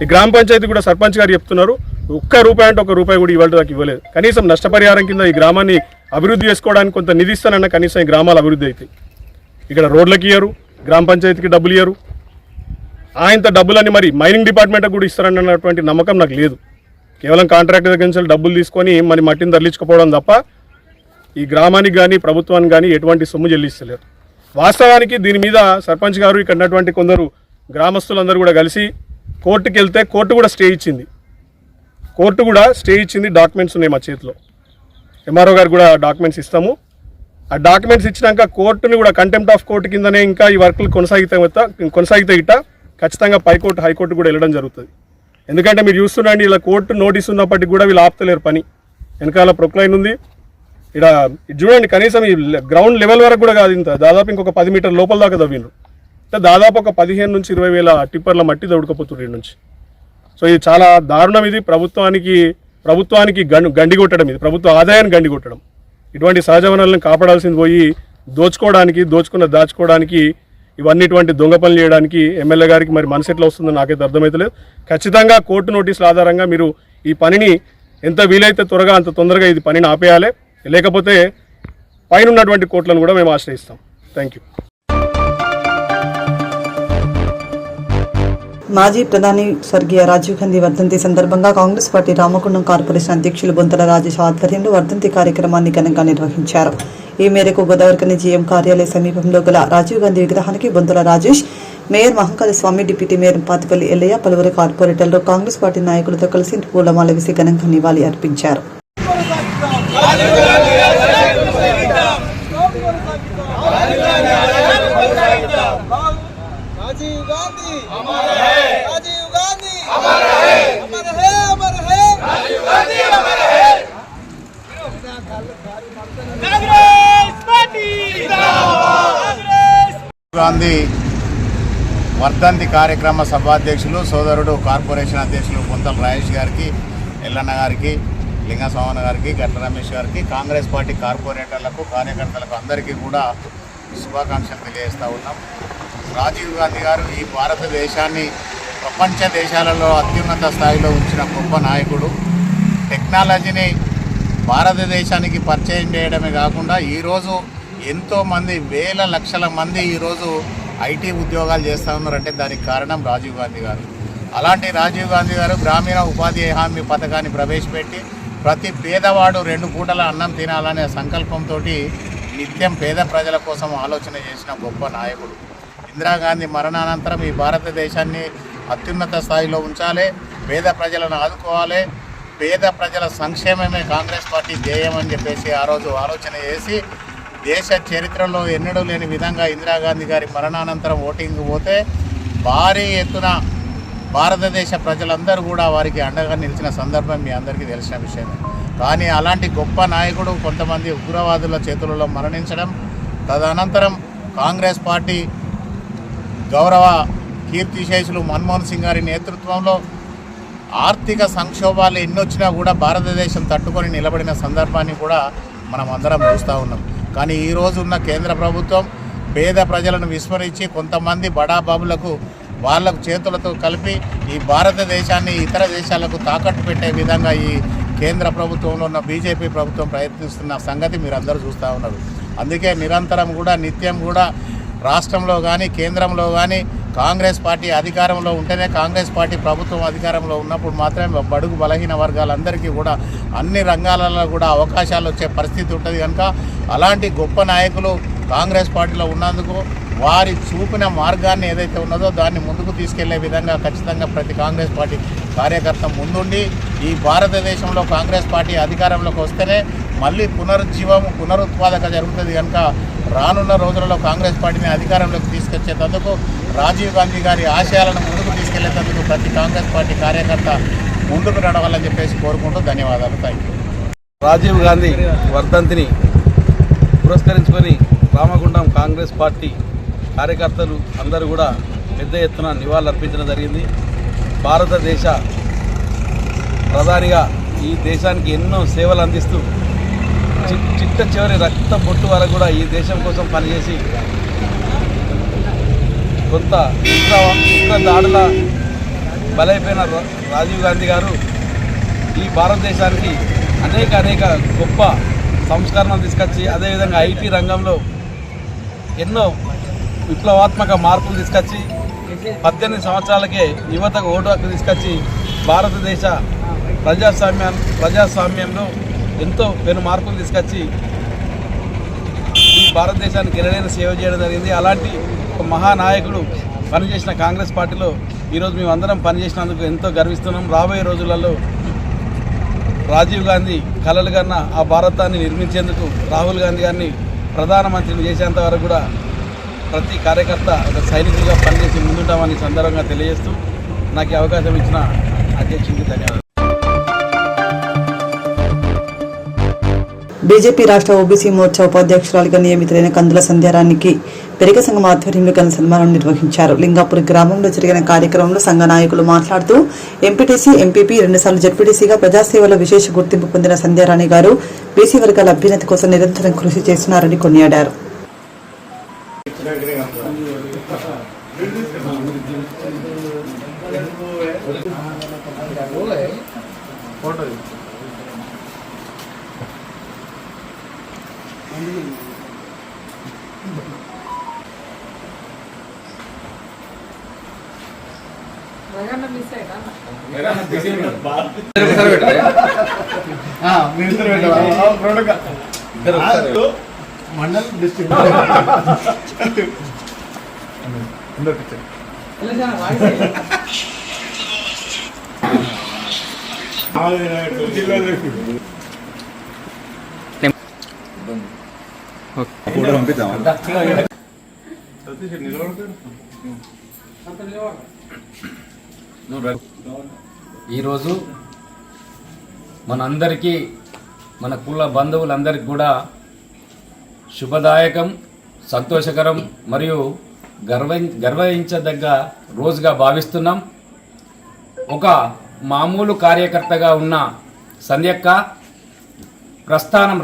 ఈ గ్రామ పంచాయతీ కూడా సర్పంచ్ గారు చెప్తున్నారు, ఒక్క రూపాయి అంటే ఒక రూపాయి కూడా ఇవాళ దాకా ఇవ్వలేదు. కనీసం నష్టపరిహారం కింద ఈ గ్రామాన్ని అభివృద్ధి చేసుకోవడానికి కొంత నిధి ఇస్తానన్న కనీసం ఈ గ్రామాలు అభివృద్ధి అవుతాయి. ఇక్కడ రోడ్లకి ఇయ్యరు, గ్రామ పంచాయతీకి డబ్బులు ఇయ్యరు. ఆయనంత డబ్బులని మరి మైనింగ్ డిపార్ట్మెంట్కి కూడా ఇస్తారన్నటువంటి నమ్మకం నాకు లేదు. కేవలం కాంట్రాక్టర్ దగ్గర నుంచి డబ్బులు తీసుకొని మరి మట్టిని తరలించుకోవడం తప్ప ఈ గ్రామానికి కానీ ప్రభుత్వానికి కానీ ఎటువంటి సొమ్ము చెల్లిస్తలేరు. వాస్తవానికి దీని మీద సర్పంచ్ గారు, ఇక్కడ ఉన్నటువంటి కొందరు గ్రామస్తులందరూ కూడా కలిసి కోర్టుకి వెళ్తే కోర్టు కూడా స్టే ఇచ్చింది. డాక్యుమెంట్స్ ఉన్నాయి మా చేతిలో. ఎంఆర్ఓ గారు కూడా డాక్యుమెంట్స్ ఇస్తాము. ఆ డాక్యుమెంట్స్ ఇచ్చినాక కోర్టుని కూడా కంటెంప్ట్ ఆఫ్ కోర్టు కిందనే ఇంకా ఈ వర్క్లు కొనసాగితే ఇట్ట ఖచ్చితంగా పైకోర్టు, హైకోర్టు కూడా వెళ్ళడం జరుగుతుంది. ఎందుకంటే మీరు చూస్తున్నాండి, ఇలా కోర్టు నోటీస్ ఉన్నప్పటికీ కూడా వీళ్ళు ఆపుతలేరు పని. వెనకాల ప్రొక్లైన్ ఉంది. ఇక్కడ చూడండి, కనీసం ఈ గ్రౌండ్ లెవెల్ వరకు కూడా కాదు, ఇంత దాదాపు ఇంకొక 10 మీటర్ల లోపల దాకా తవ్విండ్రు. దాదాపు ఒక 15 నుంచి 20 వేల టిప్పర్ల మట్టి తవ్వుకపోతున్నారు నుంచి. సో ఇది చాలా దారుణం. ఇది ప్రభుత్వానికి గండి కొట్టడం, ఇది ప్రభుత్వ ఆదాయాన్ని గండి కొట్టడం. ఇటువంటి సహజ వనరులను కాపాడాల్సింది పోయి దాచుకోవడానికి ఇవన్నీ ఇటువంటి దొంగ పనులు చేయడానికి ఎమ్మెల్యే గారికి మరి మనసు ఎట్లా వస్తుందో నాకైతే అర్థమవుతలేదు. ఖచ్చితంగా కోర్టు నోటీసుల ఆధారంగా మీరు ఈ పనిని ఎంత వీలైతే త్వరగా అంత తొందరగా ఇది పనిని ఆపేయాలి. లేకపోతే పైన ఉన్నటువంటి కోర్టులను కూడా మేము ఆశ్రయిస్తాం. Thank you. మాజీ ప్రధాని స్వర్గీయ రాజీవ్ గాంధీ వర్ధంతి సందర్భంగా కాంగ్రెస్ పార్టీ రామగుండం కార్పొరేషన్ అధ్యక్షులు బొంతల రాజేష్ ఆధ్వర్యంలో వర్ధంతి కార్యక్రమాన్ని ఘనంగా నిర్వహించారు. ఈ మేరకు గోదావరికని జీఎం కార్యాలయ సమీపంలో గల రాజీవ్ గాంధీ విగ్రహానికి బొంతల రాజేష్, మేయర్ మహంకాళ స్వామి, డిప్యూటీ మేయర్ పాతిపల్లి ఎల్లయ్య, పలువురు కార్పొరేటర్లు కాంగ్రెస్ పార్టీ నాయకులతో కలిసి పూలమాల వేసి ఘనంగా నివాళి అర్పించారు. గాంధీ వర్ధంతి కార్యక్రమ సభాధ్యక్షులు సోదరుడు కార్పొరేషన్ అధ్యక్షులు బొంతల రాజేష్ గారికి, ఎల్లన్న గారికి, లింగస్వామి గారికి, గట్ల రమేష్ గారికి, కాంగ్రెస్ పార్టీ కార్పొరేటర్లకు, కార్యకర్తలకు అందరికీ కూడా శుభాకాంక్షలు తెలియజేస్తూ ఉన్నాం. రాజీవ్ గాంధీ గారు ఈ భారతదేశాన్ని ప్రపంచ దేశాలలో అత్యున్నత స్థాయిలో ఉంచిన గొప్ప నాయకుడు. టెక్నాలజీని భారతదేశానికి పరిచయం చేయడమే కాకుండా ఈరోజు ఎంతోమంది వేల లక్షల మంది ఈరోజు ఐటీ ఉద్యోగాలు చేస్తూ ఉన్నారంటే దానికి కారణం రాజీవ్ గాంధీ గారు. అలాంటి రాజీవ్ గాంధీ గారు గ్రామీణ ఉపాధి హామీ పథకాన్ని ప్రవేశపెట్టి ప్రతి పేదవాడు 2 పూటల అన్నం తినాలనే సంకల్పంతో నిత్యం పేద ప్రజల కోసం ఆలోచన చేసిన గొప్ప నాయకుడు. ఇందిరాగాంధీ మరణానంతరం ఈ భారతదేశాన్ని అత్యున్నత స్థాయిలో ఉంచాలి, పేద ప్రజలను ఆదుకోవాలి, పేద ప్రజల సంక్షేమమే కాంగ్రెస్ పార్టీ ధ్యేయం అని చెప్పేసి ఆ రోజు ఆలోచన చేసి దేశ చరిత్రలో ఎన్నడూ లేని విధంగా ఇందిరాగాంధీ గారి మరణానంతరం ఓటింగ్ పోతే భారీ ఎత్తున భారతదేశ ప్రజలందరూ కూడా వారికి అండగా నిలిచిన సందర్భం మీ అందరికీ తెలిసిన విషయమే. కానీ అలాంటి గొప్ప నాయకుడు కొంతమంది ఉగ్రవాదుల చేతులలో మరణించడం, తదనంతరం కాంగ్రెస్ పార్టీ గౌరవ కీర్తిశేషులు మన్మోహన్ సింగ్ గారి నేతృత్వంలో ఆర్థిక సంక్షోభాలు ఎన్నొచ్చినా కూడా భారతదేశం తట్టుకొని నిలబడిన సందర్భాన్ని కూడా మనం అందరం చూస్తూ ఉన్నాం. కానీ ఈరోజు ఉన్న కేంద్ర ప్రభుత్వం పేద ప్రజలను విస్మరించి కొంతమంది బడాబాబులకు వాళ్ళకు చేతులతో కలిపి ఈ భారతదేశాన్ని ఇతర దేశాలకు తాకట్టు పెట్టే విధంగా ఈ కేంద్ర ప్రభుత్వంలో ఉన్న బీజేపీ ప్రభుత్వం ప్రయత్నిస్తున్న సంగతి మీరు అందరూ చూస్తూ ఉన్నారు. అందుకే నిరంతరం కూడా నిత్యం కూడా రాష్ట్రంలో కానీ కేంద్రంలో కానీ కాంగ్రెస్ పార్టీ అధికారంలో ఉంటేనే, కాంగ్రెస్ పార్టీ ప్రభుత్వం అధికారంలో ఉన్నప్పుడు మాత్రమే బడుగు బలహీన వర్గాలందరికీ కూడా అన్ని రంగాలలో కూడా అవకాశాలు వచ్చే పరిస్థితి ఉంటుంది. కనుక అలాంటి గొప్ప నాయకులు కాంగ్రెస్ పార్టీలో ఉన్నందుకు వారి చూపిన మార్గాన్ని ఏదైతే ఉన్నదో దాన్ని ముందుకు తీసుకెళ్లే విధంగా ఖచ్చితంగా ప్రతి కాంగ్రెస్ పార్టీ కార్యకర్త ముందుండి ఈ భారతదేశంలో కాంగ్రెస్ పార్టీ అధికారంలోకి వస్తేనే మళ్ళీ పునరుత్పాదక జరుగుతుంది. కనుక రానున్న రోజులలో కాంగ్రెస్ పార్టీని అధికారంలోకి తీసుకొచ్చేందుకు రాజీవ్ గాంధీ గారి ఆశయాలను ముందుకు తీసుకెళ్లేందుకు ప్రతి కాంగ్రెస్ పార్టీ కార్యకర్త ముందుకు నడవాలని చెప్పేసి కోరుకుంటూ ధన్యవాదాలు. Thank you. రాజీవ్ గాంధీ వర్ధంతిని పురస్కరించుకొని రామగుండం కాంగ్రెస్ పార్టీ కార్యకర్తలు అందరూ కూడా పెద్ద ఎత్తున నివాళులర్పించడం జరిగింది. భారతదేశ ప్రధానిగా ఈ దేశానికి ఎన్నో సేవలు అందిస్తూ చిట్ట చివరి రక్త బొట్టు వరకు కూడా ఈ దేశం కోసం పనిచేసి కొంత ఉగ్ర దాడుల బలైపోయిన రాజీవ్ గాంధీ గారు ఈ భారతదేశానికి అనేక గొప్ప సంస్కరణలు తీసుకొచ్చి అదేవిధంగా ఐటీ రంగంలో ఎన్నో విప్లవాత్మక మార్పులు తీసుకొచ్చి 18 సంవత్సరాలకే యువతకు ఓటు హక్కు తీసుకొచ్చి భారతదేశ ప్రజాస్వామ్యంలో ఎంతో పెను మార్పులు తీసుకొచ్చి ఈ భారతదేశానికి ఎనలేని సేవ చేయడం జరిగింది. అలాంటి ఒక మహానాయకుడు పనిచేసిన కాంగ్రెస్ పార్టీలో ఈరోజు మేమందరం పనిచేసినందుకు ఎంతో గర్విస్తున్నాం. రాబోయే రోజులలో రాజీవ్ గాంధీ కలలు కన్నా ఆ భారతాన్ని నిర్మించేందుకు రాహుల్ గాంధీ గారిని ప్రధానమంత్రిని చేసేంత వరకు కూడా ప్రతి కార్యకర్త ఒక సైనికుడిగా పనిచేసి ముందుంటామని సందర్భంగా తెలియజేస్తూ నాకు ఈ అవకాశం ఇచ్చిన అధ్యక్షుడికి ధన్యవాదాలు. బీజేపీ రాష్ట్ర ఓబీసీ మోర్చా ఉపాధ్యక్షురాలిగా నియమితులైన కందుల సంధ్యారానికి పెరిగ సంఘం ఆధ్వర్యంలో ఘన సన్మానం నిర్వహించారు. లింగాపూర్ గ్రామంలో జరిగిన కార్యక్రమంలో సంఘ నాయకులు మాట్లాడుతూ ఎంపీటీసీ, ఎంపీపీ, 2 సార్లు జడ్పీటీసీగా ప్రజాసేవలో విశేష గుర్తింపు పొందిన సంధ్యారాణి గారు బీసీ వర్గాల అభ్యున్నతి కోసం నిరంతరం కృషి చేస్తున్నారని కొనియాడారు. మండల్ డిస్ట్రిక్ట్ ఈరోజు మనందరికీ, మన కుల బంధువులందరికీ కూడా శుభదాయకం, సంతోషకరం మరియు గర్వించదగ్గ రోజుగా భావిస్తున్నాం. ఒక మామూలు కార్యకర్తగా ఉన్న సంధ్యక్క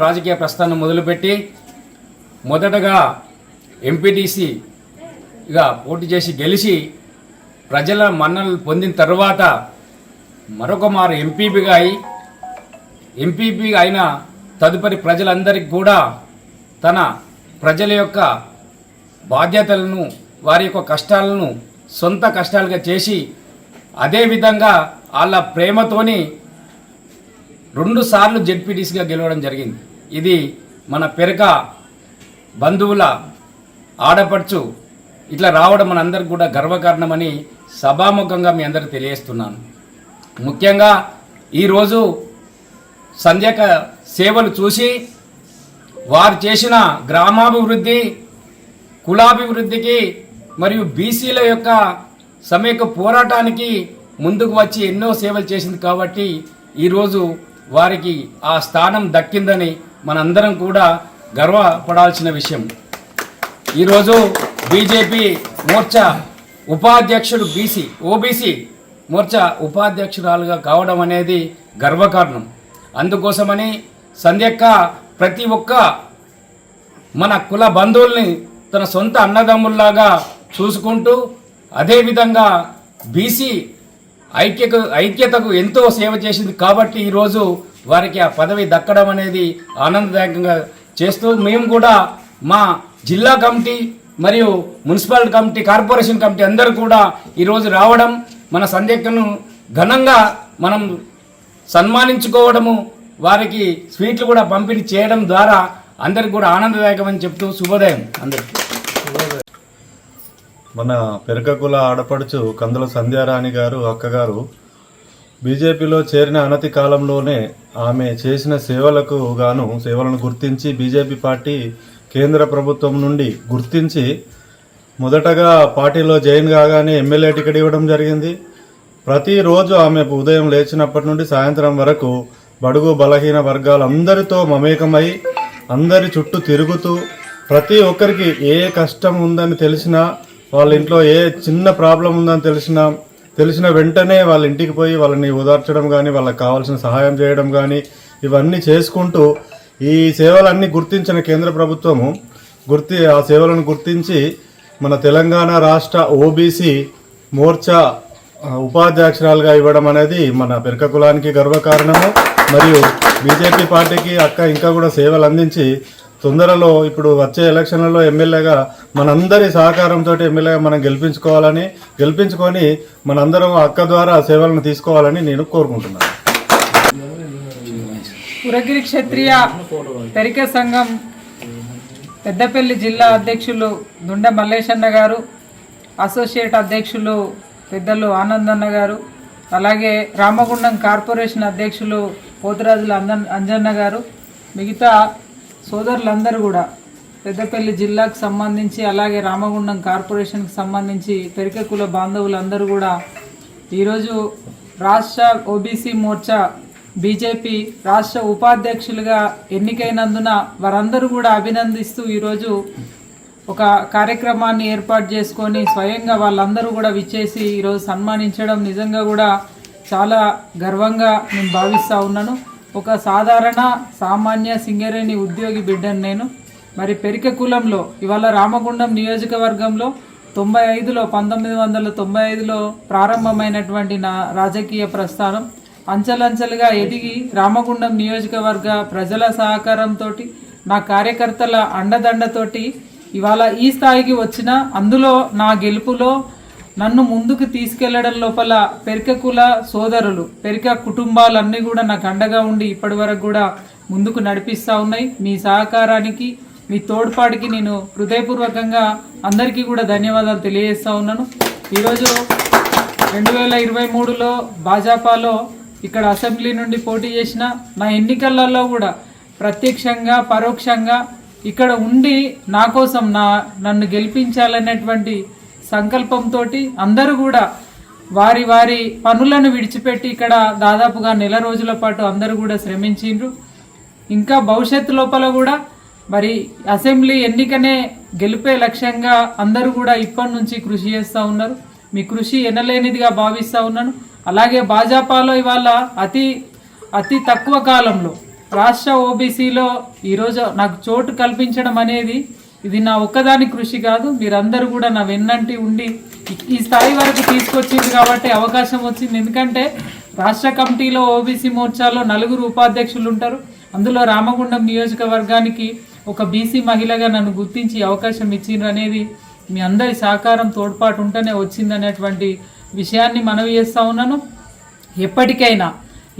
రాజకీయ ప్రస్థానం మొదలుపెట్టి మొదటగా ఎంపీటీసీగా పోటీ చేసి గెలిచి ప్రజల మన్ననలు పొందిన తర్వాత మరొక మారు ఎంపీపీగా అయిన తదుపరి ప్రజలందరికీ కూడా తన ప్రజల యొక్క బాధ్యతలను, వారి యొక్క కష్టాలను సొంత కష్టాలుగా చేసి అదేవిధంగా వాళ్ళ ప్రేమతోని 2 సార్లు జెడ్పీటీసీగా గెలవడం జరిగింది. ఇది మన పెరక బంధువుల ఆడపడుచు ఇట్లా రావడం మనందరికి కూడా గర్వకారణమని సభాముఖంగా మీ అందరికి తెలియజేస్తున్నాను. ముఖ్యంగా ఈరోజు సంధ్యక సేవలు చూసి వారు చేసిన గ్రామాభివృద్ధి, కులాభివృద్ధికి మరియు బీసీల యొక్క సమైక్య పోరాటానికి ముందుకు వచ్చి ఎన్నో సేవలు చేసింది కాబట్టి ఈరోజు వారికి ఆ స్థానం దక్కిందని మనందరం కూడా గర్వపడాల్సిన విషయం. ఈరోజు బీజేపీ మోర్చా ఉపాధ్యక్షుడు ఓబీసీ మోర్చా ఉపాధ్యక్షురాలుగా కావడం అనేది గర్వకారణం. అందుకోసమని సంధ్యక్క ప్రతి ఒక్క మన కుల బంధువుల్ని తన సొంత అన్నదమ్ముల్లాగా చూసుకుంటూ అదేవిధంగా బీసీ ఐక్యతకు ఎంతో సేవ చేసింది కాబట్టి ఈరోజు వారికి ఆ పదవి దక్కడం అనేది ఆనందదాయకంగా చేస్తూ మేము కూడా మా జిల్లా కమిటీ మరియు మున్సిపల్ కమిటీ, కార్పొరేషన్ కమిటీ అందరూ కూడా ఈరోజు రావడం, మన సంధ్యక్కను ఘనంగా మనం సన్మానించుకోవడము, వారికి స్వీట్లు కూడా పంపిణీ చేయడం ద్వారా అందరికి కూడా ఆనందదాయకమని చెప్తూ శుభోదయం అందరికీ. మన పెరకకుల ఆడపడుచు కందుల సంధ్యారాణి గారు అక్కగారు బీజేపీలో చేరిన అనతి కాలంలోనే ఆమె చేసిన సేవలను గుర్తించి బీజేపీ పార్టీ కేంద్ర ప్రభుత్వం నుండి గుర్తించి మొదటగా పార్టీలో జాయిన్ కాగానే ఎమ్మెల్యే టికెట్ ఇవ్వడం జరిగింది. ప్రతిరోజు ఆమె ఉదయం లేచినప్పటి నుండి సాయంత్రం వరకు బడుగు బలహీన వర్గాలందరితో మమేకమై అందరి చుట్టూ తిరుగుతూ ప్రతి ఒక్కరికి ఏ కష్టం ఉందని తెలిసినా, వాళ్ళ ఇంట్లో ఏ చిన్న ప్రాబ్లం ఉందని తెలిసిన వెంటనే వాళ్ళ ఇంటికి పోయి వాళ్ళని ఓదార్చడం కానీ, వాళ్ళకి కావాల్సిన సహాయం చేయడం కానీ ఇవన్నీ చేసుకుంటూ ఈ సేవలన్నీ గుర్తించిన కేంద్ర ప్రభుత్వము ఆ సేవలను గుర్తించి మన తెలంగాణ రాష్ట్ర ఓబీసీ మోర్చా ఉపాధ్యక్షురాలుగా ఇవ్వడం అనేది మన పెరక కులానికి గర్వకారణము. మరియు బీజేపీ పార్టీకి అక్క ఇంకా కూడా సేవలు అందించి తొందరలో ఇప్పుడు వచ్చే ఎలక్షన్లలో ఎమ్మెల్యేగా మనందరి సహకారంతో ఎమ్మెల్యేగా మనం గెలిపించుకొని మనందరం అక్క ద్వారా సేవలను తీసుకోవాలని నేను కోరుకుంటున్నాను. పురగిరి క్షత్రియ పెరిక సంఘం పెద్దపల్లి జిల్లా అధ్యక్షులు దుండ మల్లేశన్న గారు, అసోసియేట్ అధ్యక్షులు పెద్దలు ఆనందన్న గారు, అలాగే రామగుండం కార్పొరేషన్ అధ్యక్షులు పోతురాజుల అంజన్న గారు, మిగతా సోదరులందరూ కూడా పెద్దపల్లి జిల్లాకు సంబంధించి అలాగే రామగుండం కార్పొరేషన్కి సంబంధించి పెరిక కుల బాంధవులందరూ కూడా ఈరోజు రాష్ట్ర ఓబీసీ మోర్చా బీజేపీ రాష్ట్ర ఉపాధ్యక్షులుగా ఎన్నికైనందున వారందరూ కూడా అభినందిస్తూ ఈరోజు ఒక కార్యక్రమాన్ని ఏర్పాటు చేసుకొని స్వయంగా వాళ్ళందరూ కూడా విచ్చేసి ఈరోజు సన్మానించడం నిజంగా కూడా చాలా గర్వంగా నేను భావిస్తూ ఉన్నాను. ఒక సామాన్య సింగరేణి ఉద్యోగి బిడ్డను నేను. మరి పెరిక కులంలో ఇవాళ రామగుండం నియోజకవర్గంలో 1995లో ప్రారంభమైనటువంటి నా రాజకీయ ప్రస్థానం అంచెలంచెలుగా ఎదిగి రామగుండం నియోజకవర్గ ప్రజల సహకారంతో, నా కార్యకర్తల అండదండతోటి ఇవాళ ఈ స్థాయికి వచ్చిన, అందులో నా గెలుపులో నన్ను ముందుకు తీసుకెళ్లడం లోపల పెరిక కుల సోదరులు, పెరిక కుటుంబాలన్నీ కూడా నాకు అండగా ఉండి ఇప్పటి వరకు కూడా ముందుకు నడిపిస్తూ ఉన్నాయి. మీ సహకారానికి, మీ తోడ్పాటుకి నేను హృదయపూర్వకంగా అందరికీ కూడా ధన్యవాదాలు తెలియజేస్తూ ఉన్నాను. ఈరోజు 2023లో భాజపాలో ఇక్కడ అసెంబ్లీ నుండి పోటీ చేసిన, నా ఎన్నికలలో కూడా ప్రత్యక్షంగా పరోక్షంగా ఇక్కడ ఉండి నా కోసం నన్ను గెలిపించాలనేటువంటి సంకల్పంతో అందరూ కూడా వారి వారి పనులను విడిచిపెట్టి ఇక్కడ దాదాపుగా నెల రోజుల పాటు అందరూ కూడా శ్రమించిండ్రు. ఇంకా భవిష్యత్తు లోపల కూడా మరి అసెంబ్లీ ఎన్నికనే గెలిపే లక్ష్యంగా అందరూ కూడా ఇప్పటి నుంచి కృషి చేస్తూ ఉన్నారు. మీ కృషి ఎనలేనిదిగా భావిస్తూ ఉన్నాను. అలాగే భాజపాలో ఇవాళ అతి తక్కువ కాలంలో రాష్ట్ర ఓబీసీలో ఈరోజు నాకు చోటు కల్పించడం అనేది ఇది నా ఒక్కదాని కృషి కాదు, మీరందరూ కూడా నా వెన్నంటి ఉండి ఈ స్థాయి వరకు తీసుకొచ్చింది కాబట్టి అవకాశం వచ్చింది. ఎందుకంటే రాష్ట్ర కమిటీలో ఓబీసీ మోర్చాలో 4 ఉపాధ్యక్షులు ఉంటారు. అందులో రామగుండం నియోజకవర్గానికి ఒక బీసీ మహిళగా నన్ను గుర్తించి అవకాశం ఇచ్చిండ్రు అనేది మీ అందరి సహకారం తోడ్పాటు ఉంటేనే వచ్చిందనేటువంటి విషయాన్ని మనవి చేస్తూ ఉన్నాను. ఎప్పటికైనా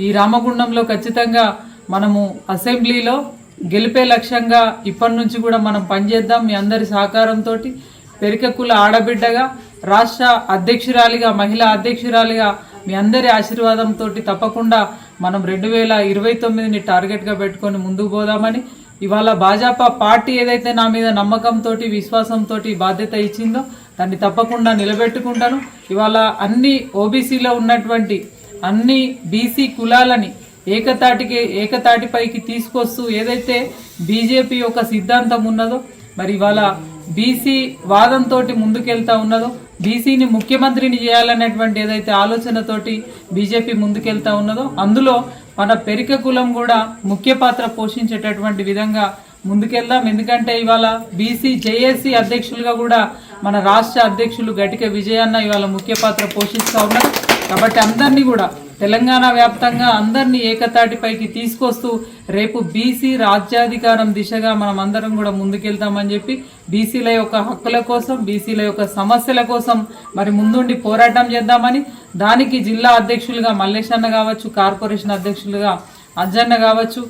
ఈ రామగుండంలో ఖచ్చితంగా మనము అసెంబ్లీలో గెలిపే లక్ష్యంగా ఇప్పటి నుంచి కూడా మనం పనిచేద్దాం. మీ అందరి సహకారంతో పెరిక కుల ఆడబిడ్డగా, రాష్ట్ర అధ్యక్షురాలిగా, మహిళా అధ్యక్షురాలిగా మీ అందరి ఆశీర్వాదంతో తప్పకుండా మనం 2029ని టార్గెట్గా పెట్టుకొని ముందుకు పోదామని ఇవాళ భాజపా పార్టీ ఏదైతే నా మీద నమ్మకంతో విశ్వాసంతో బాధ్యత ఇచ్చిందో దాన్ని తప్పకుండా నిలబెట్టుకుంటాను. ఇవాళ అన్ని ఓబీసీలో ఉన్నటువంటి అన్ని బీసీ కులాలని ఏకతాటిపైకి తీసుకొస్తూ ఏదైతే బీజేపీ యొక్క సిద్ధాంతం ఉన్నదో మరి ఇవాళ బీసీ వాదంతో ముందుకెళ్తా ఉన్నదో బీసీని ముఖ్యమంత్రిని చేయాలనేటువంటి ఏదైతే ఆలోచనతోటి బీజేపీ ముందుకెళ్తా ఉన్నదో అందులో మన పెరిక కులం కూడా ముఖ్య పాత్ర పోషించేటటువంటి విధంగా ముందుకెళ్దాం. ఎందుకంటే ఇవాళ బీసీ జేఏసీ అధ్యక్షులుగా కూడా మన రాష్ట్ర అధ్యక్షులు గటిక విజయన్న ఇవాళ ముఖ్య పాత్ర పోషిస్తూ ఉన్నారు. కాబట్టి అందరినీ కూడా తెలంగాణ వ్యాప్తంగా అందరినీ ఏకతాటిపైకి తీసుకొస్తూ రేపు బీసీ రాజ్యాధికారం దిశగా మనం అందరం కూడా ముందుకెళ్తామని చెప్పి బీసీల యొక్క హక్కుల కోసం బీసీల యొక్క సమస్యల కోసం మరి ముందుండి పోరాటం చేద్దామని దానికి జిల్లా అధ్యక్షులుగా మల్లేశన్న కావచ్చు, కార్పొరేషన్ అధ్యక్షులుగా అజ్జన్న కావచ్చు,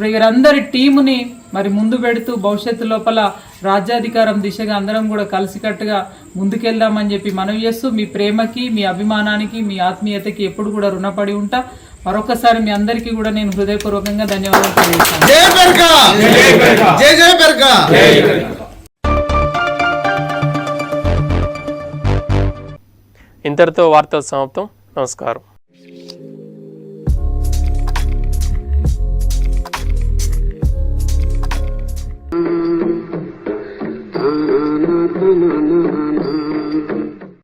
వీరందరి టీముని మరి ముందు పెడుతూ భవిష్యత్తు లోపల రాజ్యాధికారం దిశగా అందరం కూడా కలిసికట్టుగా ముందుకెళ్దామని చెప్పి మనవి చేస్తూ మీ ప్రేమకి మీ అభిమానానికి మీ ఆత్మీయతకి ఎప్పుడు కూడా రుణపడి ఉంటా. మరొకసారి మీ అందరికీ కూడా నేను హృదయపూర్వకంగా ధన్యవాదాలు తెలియజేస్తాను. ఇంతటితో వార్తలు సమాప్తం. నమస్కారం.